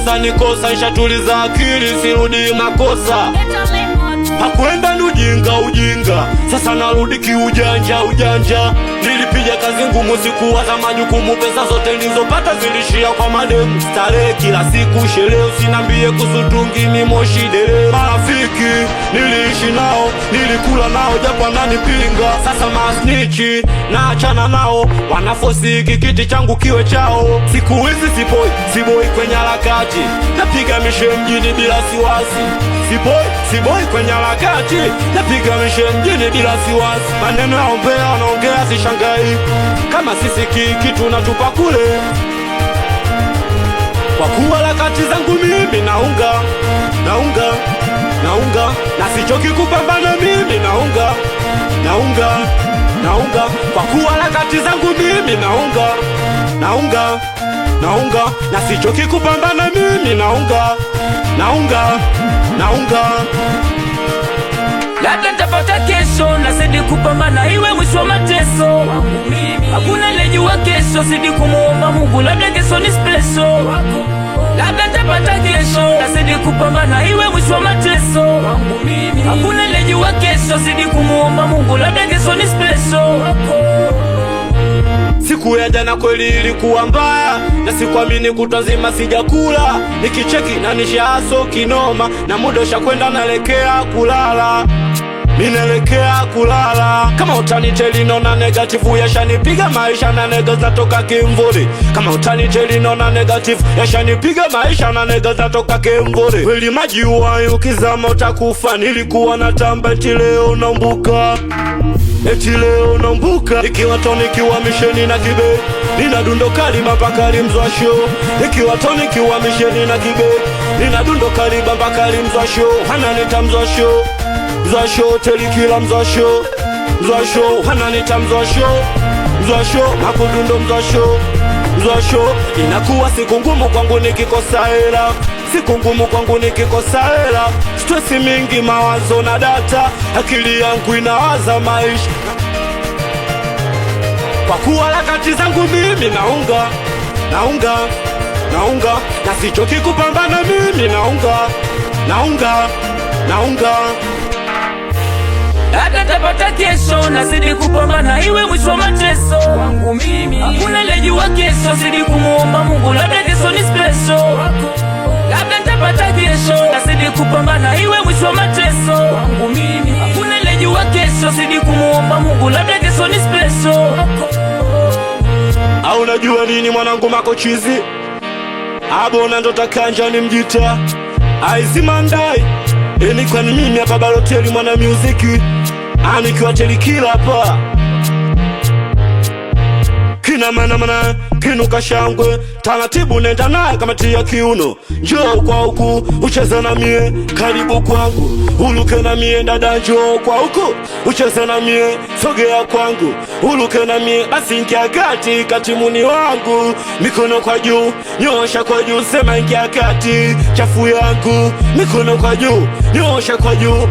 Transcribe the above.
kosa ni kosa, nishatuliza akili sirudi makosa. Hakuenda ni ujinga, sasa narudi kiujanja ujanja. Nilipiga kazi ngumu, sikuwaza majukumu, pesa zote nilizopata zilishia kwa mademu. Starehe kila siku, sherehe usinambie kusutungi ni moshi dere. Marafiki niliishi nao, nilikula nao japo wananipinga. Sasa masnichi naachana nao, wanafosi kiti changu kiwe chao. Siku hizi siboi kwenye harakati, napiga mishe mjini bila siwasi. Siboi kwenye harakati, napiga mishe mjini bila siwasi. Maneno ya umbea wanaongea sishangai, kama sisi kitu natupa kule. Kwa kuwa harakati zangu mimi naunga, na sichoki kupambana mimi naunga. Kwa kuwa harakati zangu mimi naunga, na sichoki kupambana mimi naunga. Labda nitapata kesho, nazidi kupambana iwe mwisho wa mateso. Hakuna lejua kesho, zidi kumuomba Mungu, labda kesho ni special. Labda nitapata kesho, nazidi kupambana iwe mwisho wa mateso. Hakuna lejua kesho, zidi kumuomba Mungu, labda kesho ni special. Siku ya jana kweli ilikuwa mbaya, na sikuamini kutwa nzima sijakula. Nikicheki na nishaso kinoma, na muda ushakwenda naelekea kulala. Ninaelekea kulala. Kama utaniteli nona negative, yashanipiga maisha na nega zatoka kimvuri. Kama utaniteli nona negative, yashanipiga maisha na nega zatoka kimvuri. Wili maji uwai ukizama utakufa, nilikuwa natamba eti leo naumbuka. Ikiwa toni kiwa misheni na kibe, nina dundo kalima mpaka limzwasho. Ikiwa toni kiwa misheni na kibe, nina dundo kalima mpaka limzwasho. Hananita mzwasho, telikila mzwasho, hananita mzwasho, makudundo mzwasho. Inakuwa siku ngumu kwangu nikikosa hela, stress mingi, mawazo na data, akili yangu inawaza maisha. Kwa kuwa harakati zangu mimi naunga, na sichoki kupambana mimi naunga. Hata tapata kesho, nazidi kupambana iwe mwisho wa mateso. Hakuna lejua kesho, zidi kumuomba Mungu, labda kesho ni special. Labda nitapata kesho, nazidi kupambana iwe mwisho wa mateso. Hakuna lejua kesho, zidi kumuomba Mungu, labda kesho ni special. Au unajua nini mwanangu makochizi, abona ndo takanja ni mjita aizimandai. Eni kwa ni mimi hapa Baloteli mwana muziki, anikiwa telikila hapa. Kina mana kinuka shangwe, taratibu nenda naye kama tia kiuno. Njoo kwa huku ucheze na mie, karibu kwangu uluke na mie. Dada njoo kwa huku ucheze na mie, sogea kwangu uluke na mie. Basi ingia kati muni wangu, mikono kwa juu nyosha kwa juu, sema ingia kati chafu yangu. Mikono kwa juu nyosha kwa juu.